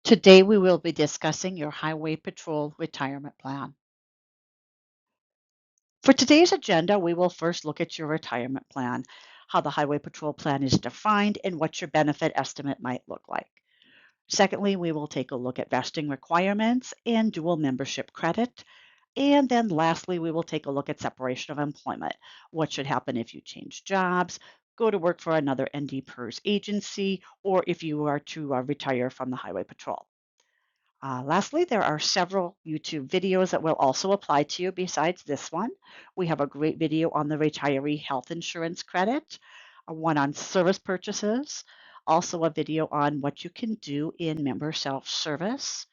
Today we will be discussing your Highway Patrol retirement plan. For today's agenda, we will first look at your retirement plan, how the Highway Patrol plan is defined, and what your benefit estimate might look like. Secondly, we will take a look at vesting requirements and dual membership credit. And then lastly, we will take a look at separation of employment. What should happen if you change jobs, go to work for another ND PERS agency, or if you are to retire from the Highway Patrol. Lastly, there are several YouTube videos that will also apply to you besides this one. We have a great video on the retiree health insurance credit, one on service purchases, also a video on what you can do in member self-service,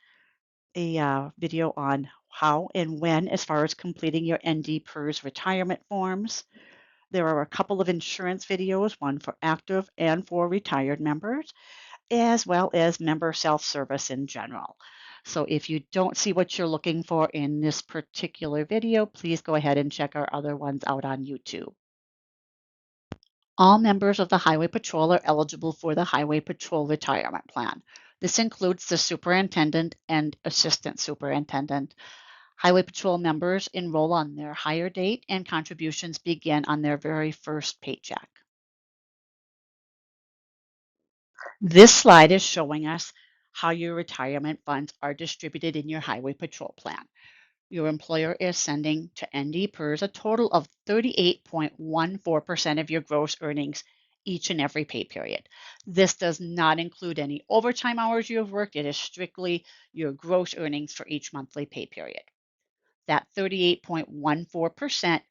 a video on how and when as far as completing your ND PERS retirement forms. There are a couple of insurance videos, one for active and for retired members, as well as member self-service in general. So if you don't see what you're looking for in this particular video, please go ahead and check our other ones out on YouTube. All members of the Highway Patrol are eligible for the Highway Patrol Retirement Plan. This includes the superintendent and assistant superintendent. Highway Patrol members enroll on their hire date and contributions begin on their very first paycheck. This slide is showing us how your retirement funds are distributed in your Highway Patrol plan. Your employer is sending to ND PERS a total of 38.14% of your gross earnings each and every pay period. This does not include any overtime hours you have worked. It is strictly your gross earnings for each monthly pay period. That 38.14%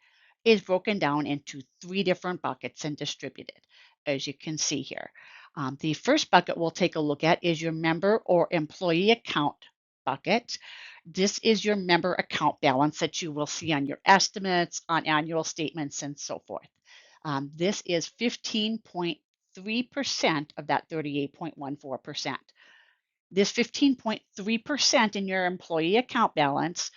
is broken down into three different buckets and distributed, as you can see here. The first bucket we'll take a look at is your member or employee account bucket. This is your member account balance that you will see on your estimates, on annual statements, and so forth. This is 15.3% of that 38.14%. This 15.3% in your employee account balance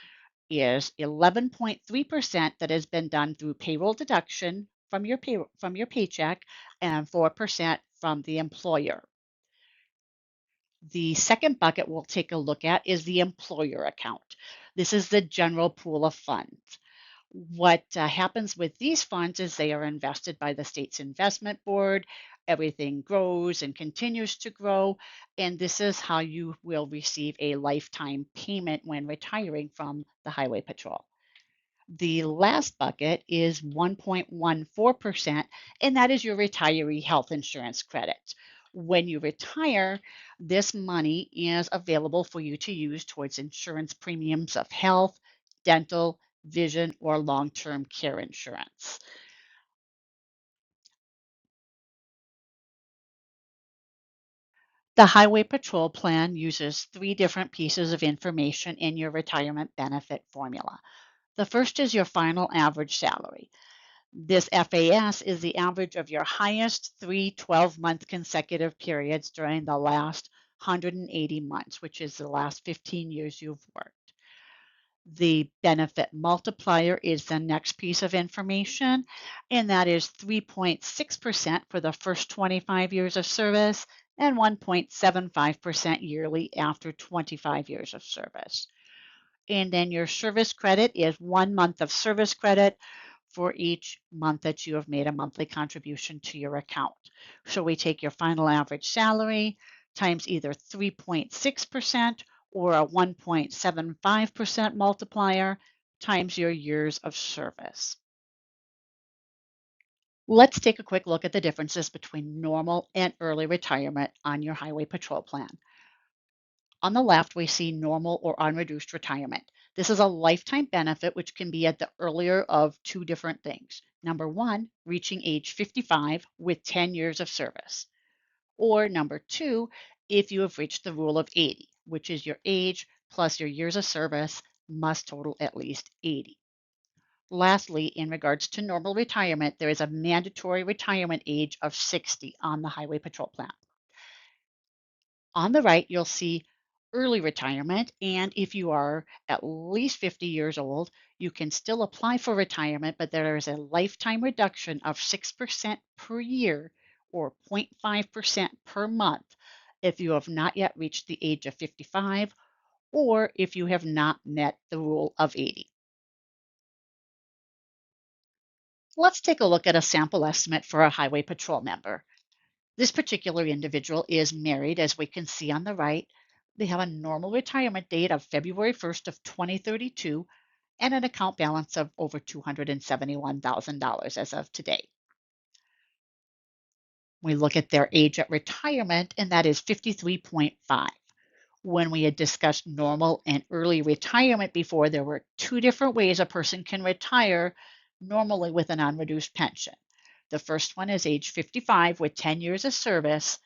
is 11.3% that has been done through payroll deduction from your paycheck and 4% from the employer. The second bucket we'll take a look at is the employer account. This is the general pool of funds. What happens with these funds is they are invested by the state's investment board. Everything grows and continues to grow, and this is how you will receive a lifetime payment when retiring from the Highway Patrol. The last bucket is 1.14%, and that is your retiree health insurance credit. When you retire, this money is available for you to use towards insurance premiums of health, dental, vision, or long-term care insurance. The Highway Patrol plan uses three different pieces of information in your retirement benefit formula. The first is your final average salary. This FAS is the average of your highest three 12-month consecutive periods during the last 180 months, which is the last 15 years you've worked. The benefit multiplier is the next piece of information, and that is 3.6% for the first 25 years of service and 1.75% yearly after 25 years of service. And then your service credit is 1 month of service credit for each month that you have made a monthly contribution to your account. So we take your final average salary times either 3.6% or a 1.75% multiplier times your years of service. Let's take a quick look at the differences between normal and early retirement on your Highway Patrol plan. On the left, we see normal or unreduced retirement. This is a lifetime benefit, which can be at the earlier of two different things. Number one, reaching age 55 with 10 years of service. Or number two, if you have reached the rule of 80, which is your age plus your years of service must total at least 80. Lastly, in regards to normal retirement, there is a mandatory retirement age of 60 on the Highway Patrol plan. On the right, you'll see early retirement, and if you are at least 50 years old, you can still apply for retirement, but there is a lifetime reduction of 6% per year or 0.5% per month if you have not yet reached the age of 55 or if you have not met the rule of 80. Let's take a look at a sample estimate for a highway patrol member. This particular individual is married, as we can see on the right. They have a normal retirement date of February 1st of 2032 and an account balance of over $271,000 as of today. We look at their age at retirement, and that is 53.5. When we had discussed normal and early retirement before, there were two different ways a person can retire normally with an unreduced pension. The first one is age 55 with 10 years of service,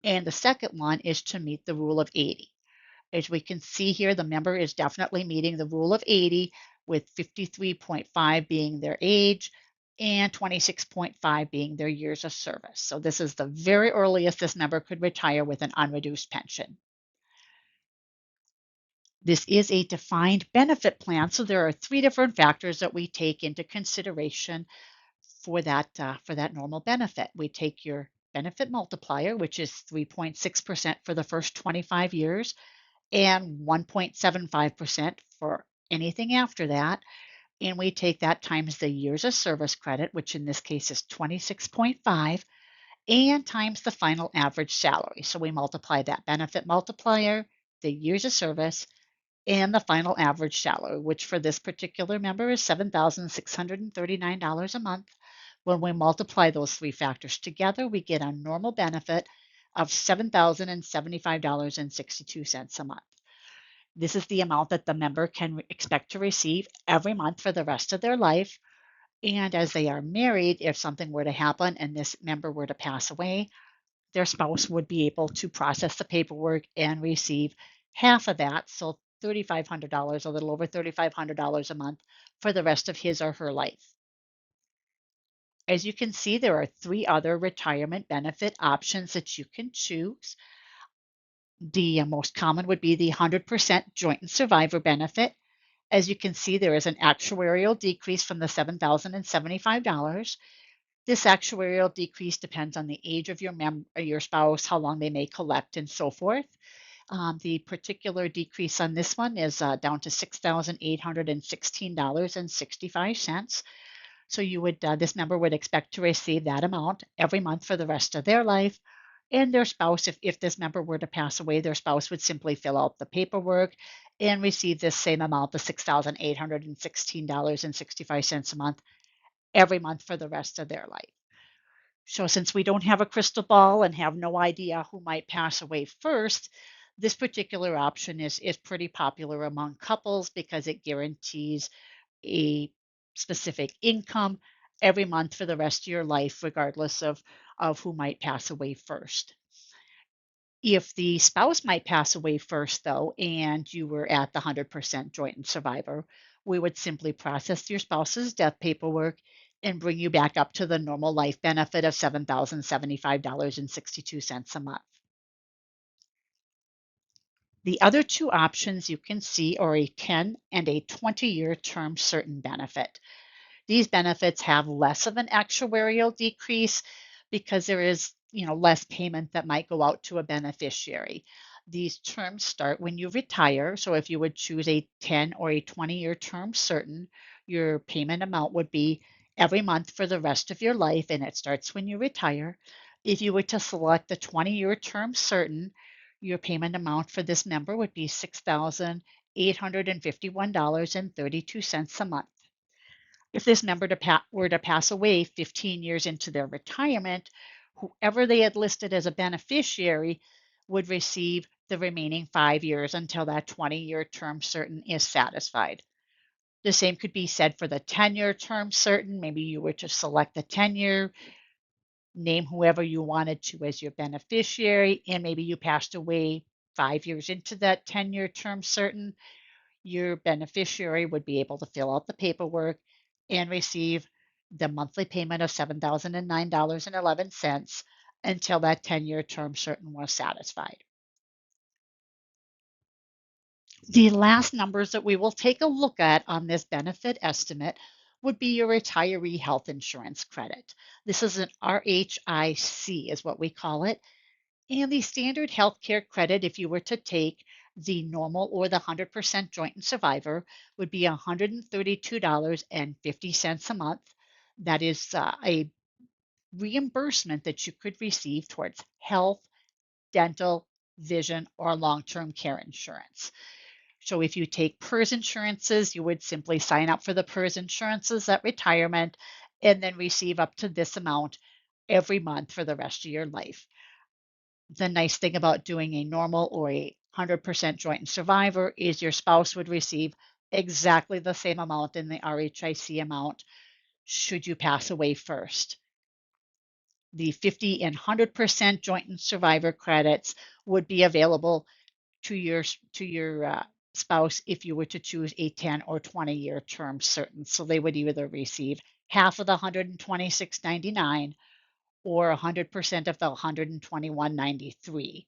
and the second one is to meet the rule of 80. As we can see here, the member is definitely meeting the rule of 80, with 53.5 being their age and 26.5 being their years of service. So this is the very earliest this member could retire with an unreduced pension. This is a defined benefit plan, so there are three different factors that we take into consideration for that normal benefit. We take your benefit multiplier, which is 3.6% for the first 25 years and 1.75% for anything after that. And we take that times the years of service credit, which in this case is 26.5, and times the final average salary. So we multiply that benefit multiplier, the years of service, and the final average salary, which for this particular member is $7,639 a month. When we multiply those three factors together, we get a normal benefit of $7,075.62 a month. This is the amount that the member can expect to receive every month for the rest of their life. And as they are married, if something were to happen and this member were to pass away, their spouse would be able to process the paperwork and receive half of that, so $3,500, a little over $3,500 a month for the rest of his or her life. As you can see, there are three other retirement benefit options that you can choose. The most common would be the 100% joint and survivor benefit. As you can see, there is an actuarial decrease from the $7,075. This actuarial decrease depends on the age of your spouse, how long they may collect, and so forth. The particular decrease on this one is down to $6,816.65. So this member would expect to receive that amount every month for the rest of their life. And their spouse, if this member were to pass away, their spouse would simply fill out the paperwork and receive this same amount, the $6,816.65 a month, every month for the rest of their life. So since we don't have a crystal ball and have no idea who might pass away first, this particular option is pretty popular among couples because it guarantees a specific income every month for the rest of your life, regardless of who might pass away first. If the spouse might pass away first, though, and you were at the 100% joint and survivor, we would simply process your spouse's death paperwork and bring you back up to the normal life benefit of $7,075.62 a month. The other two options you can see are a 10 and a 20-year term certain benefit. These benefits have less of an actuarial decrease because there is, less payment that might go out to a beneficiary. These terms start when you retire. So if you would choose a 10 or a 20-year term certain, your payment amount would be every month for the rest of your life, and it starts when you retire. If you were to select the 20-year term certain, your payment amount for this member would be $6,851.32 a month. If this member were to pass away 15 years into their retirement, whoever they had listed as a beneficiary would receive the remaining 5 years until that 20-year term certain is satisfied. The same could be said for the 10-year term certain. Maybe you were to select the 10-year, name whoever you wanted to as your beneficiary, and maybe you passed away 5 years into that 10-year term certain. Your beneficiary would be able to fill out the paperwork and receive the monthly payment of $7,009.11 until that 10-year term certain was satisfied. The last numbers that we will take a look at on this benefit estimate would be your retiree health insurance credit. This is an RHIC is what we call it. And the standard healthcare credit, if you were to take the normal or the 100% joint and survivor, would be $132.50 a month. That is a reimbursement that you could receive towards health, dental, vision, or long-term care insurance. So if you take PERS insurances, you would simply sign up for the PERS insurances at retirement and then receive up to this amount every month for the rest of your life. The nice thing about doing a normal or a 100% joint and survivor is your spouse would receive exactly the same amount in the RHIC amount should you pass away first. The 50 and 100% joint and survivor credits would be available to your spouse if you were to choose a 10 or 20-year term certain. So they would either receive half of the $126.99 or 100% of the $121.93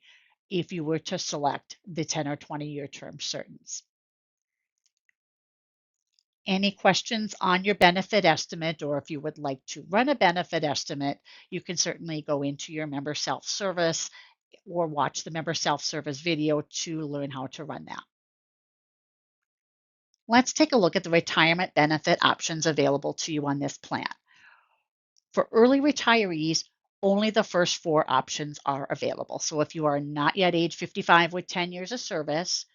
if you were to select the 10 or 20-year term certains. Any questions on your benefit estimate, or if you would like to run a benefit estimate, you can certainly go into your member self-service or watch the member self-service video to learn how to run that. Let's take a look at the retirement benefit options available to you on this plan. For early retirees, only the first 4 options are available. So if you are not yet age 55 with 10 years of service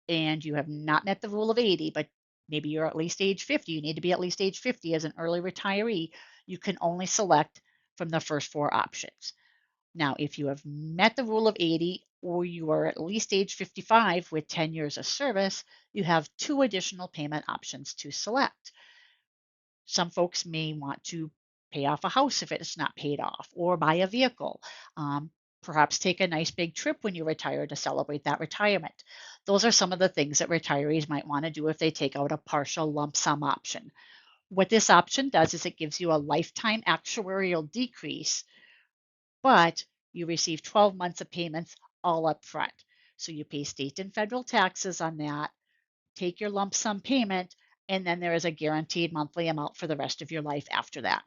and you have not met the rule of 80, but maybe you're at least age 50, you need to be at least age 50 as an early retiree, you can only select from the first 4 options. Now, if you have met the rule of 80 or you are at least age 55 with 10 years of service, you have 2 additional payment options to select. Some folks may want to pay off a house if it's not paid off, or buy a vehicle. Perhaps take a nice big trip when you retire to celebrate that retirement. Those are some of the things that retirees might want to do if they take out a partial lump sum option. What this option does is it gives you a lifetime actuarial decrease, but you receive 12 months of payments all up front. So you pay state and federal taxes on that, take your lump sum payment, and then there is a guaranteed monthly amount for the rest of your life after that.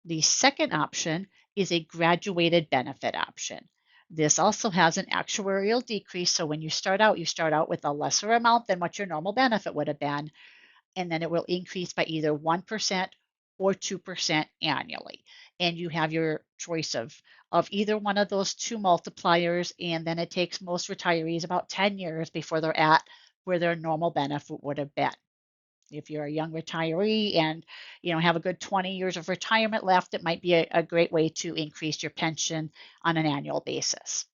The second option is a graduated benefit option. This also has an actuarial decrease. So when you start out with a lesser amount than what your normal benefit would have been, and then it will increase by either 1% or 2% annually. And you have your choice of either one of those 2 multipliers, and then it takes most retirees about 10 years before they're at where their normal benefit would have been. If you're a young retiree and have a good 20 years of retirement left, it might be a great way to increase your pension on an annual basis.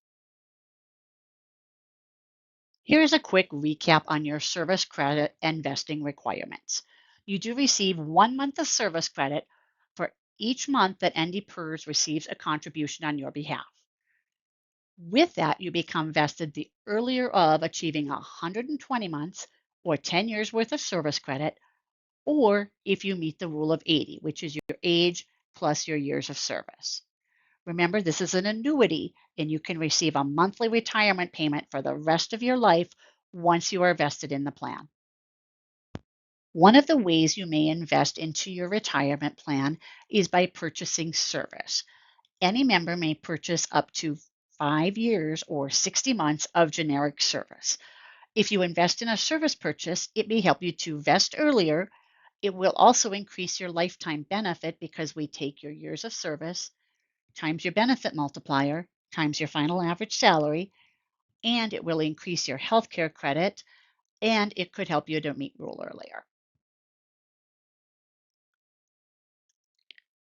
Here's a quick recap on your service credit and vesting requirements. You do receive 1 month of service credit for each month that ND PERS receives a contribution on your behalf. With that, you become vested the earlier of achieving 120 months or 10 years worth of service credit, or if you meet the rule of 80, which is your age plus your years of service. Remember, this is an annuity, and you can receive a monthly retirement payment for the rest of your life once you are vested in the plan. One of the ways you may invest into your retirement plan is by purchasing service. Any member may purchase up to 5 years or 60 months of generic service. If you invest in a service purchase, it may help you to vest earlier. It will also increase your lifetime benefit because we take your years of service times your benefit multiplier times your final average salary, and it will increase your healthcare credit, and it could help you to meet rule earlier.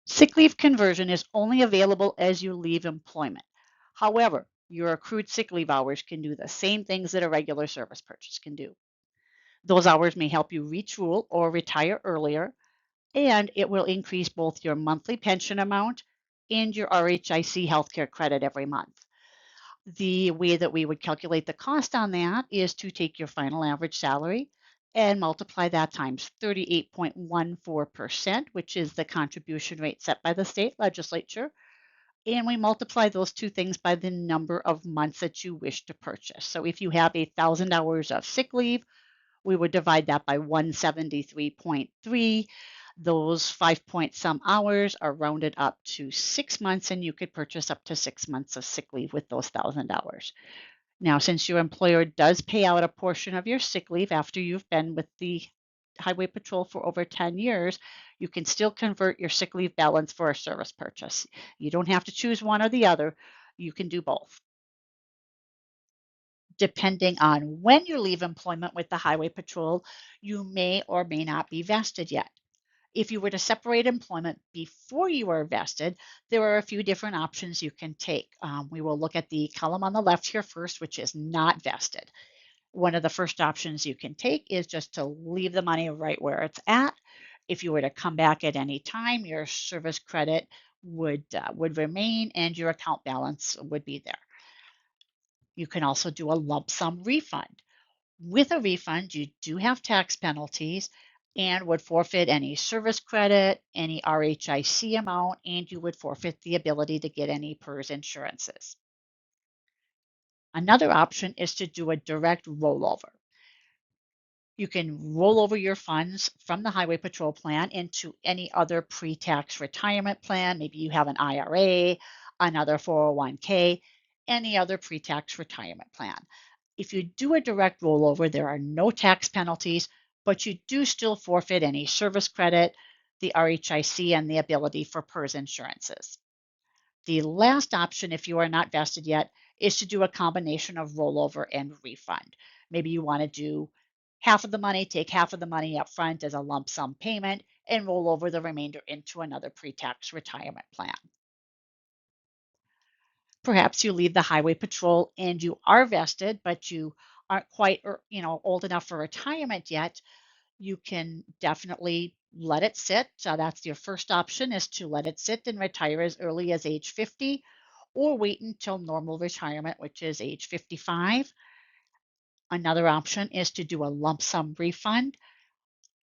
Sick leave conversion is only available as you leave employment. However, your accrued sick leave hours can do the same things that a regular service purchase can do. Those hours may help you reach rule or retire earlier, and it will increase both your monthly pension amount and your RHIC healthcare credit every month. The way that we would calculate the cost on that is to take your final average salary and multiply that times 38.14%, which is the contribution rate set by the state legislature. And we multiply those 2 things by the number of months that you wish to purchase. So if you have 1,000 hours of sick leave, we would divide that by 173.3. Those 5 point some hours are rounded up to 6 months, and you could purchase up to 6 months of sick leave with those 1,000 hours. Now, since your employer does pay out a portion of your sick leave after you've been with the Highway Patrol for over 10 years, you can still convert your sick leave balance for a service purchase. You don't have to choose one or the other. You can do both. Depending on when you leave employment with the Highway Patrol, you may or may not be vested yet. If you were to separate employment before you are vested, there are a few different options you can take. We will look at the column on the left here first, which is not vested. One of the first options you can take is just to leave the money right where it's at. If you were to come back at any time, your service credit would remain and your account balance would be there. You can also do a lump sum refund. With a refund, you do have tax penalties and would forfeit any service credit, any RHIC amount, and you would forfeit the ability to get any PERS insurances. Another option is to do a direct rollover. You can roll over your funds from the Highway Patrol plan into any other pre-tax retirement plan. Maybe you have an IRA, another 401k, any other pre-tax retirement plan. If you do a direct rollover, there are no tax penalties, but you do still forfeit any service credit, the RHIC, and the ability for PERS insurances. The last option, if you are not vested yet, is to do a combination of rollover and refund. Maybe you want to do half of the money, take half of the money up front as a lump sum payment, and roll over the remainder into another pre-tax retirement plan. Perhaps you leave the Highway Patrol and you are vested, but you aren't quite old enough for retirement yet. You can definitely let it sit. That's your first option, is to let it sit and retire as early as age 50, or wait until normal retirement, which is age 55. Another option is to do a lump sum refund.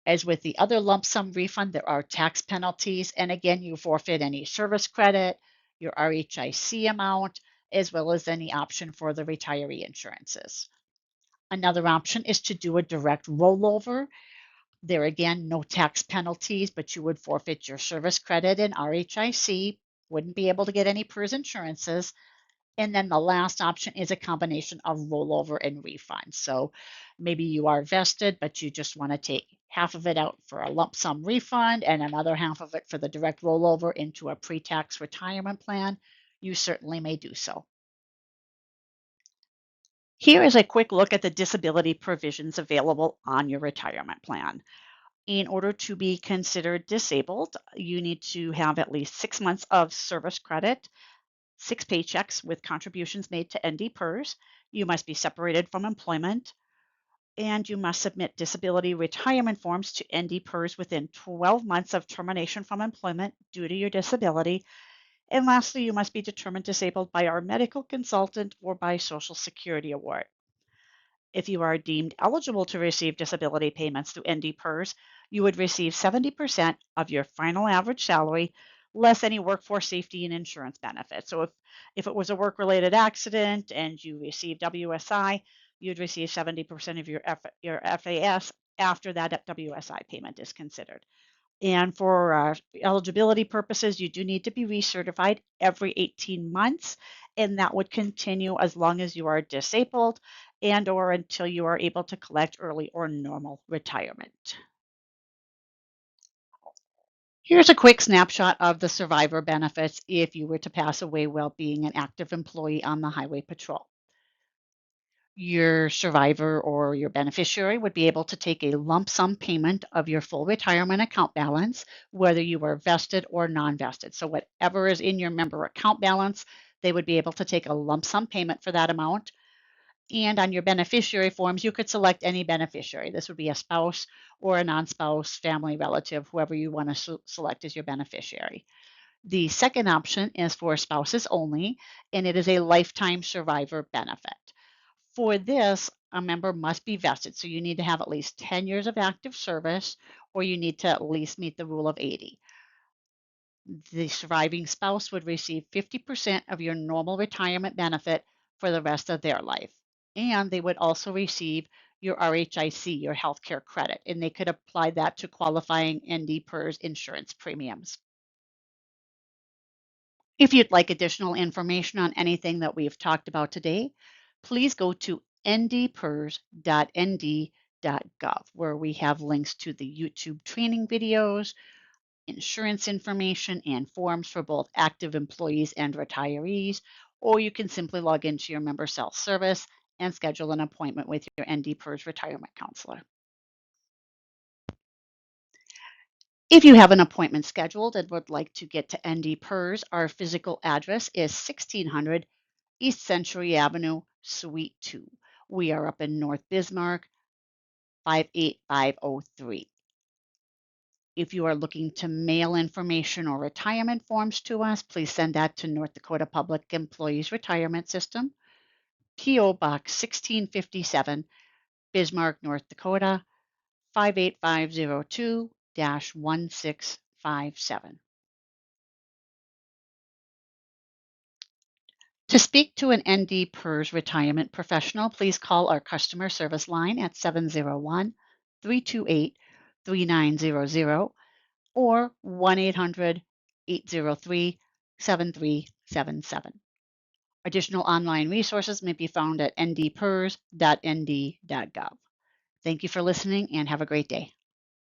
As with the other lump sum refund, there are tax penalties. And again, you forfeit any service credit, your RHIC amount, as well as any option for the retiree insurances. Another option is to do a direct rollover. There again, no tax penalties, but you would forfeit your service credit and RHIC, wouldn't be able to get any PERS insurances. And then the last option is a combination of rollover and refund. So maybe you are vested, but you just want to take half of it out for a lump sum refund and another half of it for the direct rollover into a pre-tax retirement plan. You certainly may do so. Here is a quick look at the disability provisions available on your retirement plan. In order to be considered disabled, you need to have at least 6 months of service credit, 6 paychecks with contributions made to ND PERS. You must be separated from employment, and you must submit disability retirement forms to ND PERS within 12 months of termination from employment due to your disability. And lastly, you must be determined disabled by our medical consultant or by Social Security award. If you are deemed eligible to receive disability payments through ND PERS, you would receive 70% of your final average salary, less any workforce safety and insurance benefits. So if it was a work-related accident and you received WSI, you'd receive 70% of your FAS after that WSI payment is considered. And for eligibility purposes, you do need to be recertified every 18 months, and that would continue as long as you are disabled and or until you are able to collect early or normal retirement. Here's a quick snapshot of the survivor benefits if you were to pass away while being an active employee on the Highway Patrol. Your survivor or your beneficiary would be able to take a lump sum payment of your full retirement account balance, whether you are vested or non-vested. So whatever is in your member account balance, they would be able to take a lump sum payment for that amount. And on your beneficiary forms, you could select any beneficiary. This would be a spouse or a non-spouse, family, relative, whoever you want to select as your beneficiary. The second option is for spouses only, and it is a lifetime survivor benefit. For this, a member must be vested. So you need to have at least 10 years of active service, or you need to at least meet the rule of 80. The surviving spouse would receive 50% of your normal retirement benefit for the rest of their life. And they would also receive your RHIC, your healthcare credit, and they could apply that to qualifying ND PERS insurance premiums. If you'd like additional information on anything that we've talked about today, please go to ndpers.nd.gov, where we have links to the YouTube training videos, insurance information, and forms for both active employees and retirees. Or you can simply log into your member self-service and schedule an appointment with your ND PERS retirement counselor. If you have an appointment scheduled and would like to get to ND PERS, our physical address is 1600 East Century Avenue, Suite 2. We are up in North Bismarck, 58503. If you are looking to mail information or retirement forms to us, please send that to North Dakota Public Employees Retirement System, P.O. Box 1657, Bismarck, North Dakota, 58502-1657. To speak to an ND PERS retirement professional, please call our customer service line at 701-328-3900 or 1-800-803-7377. Additional online resources may be found at ndpers.nd.gov. Thank you for listening and have a great day.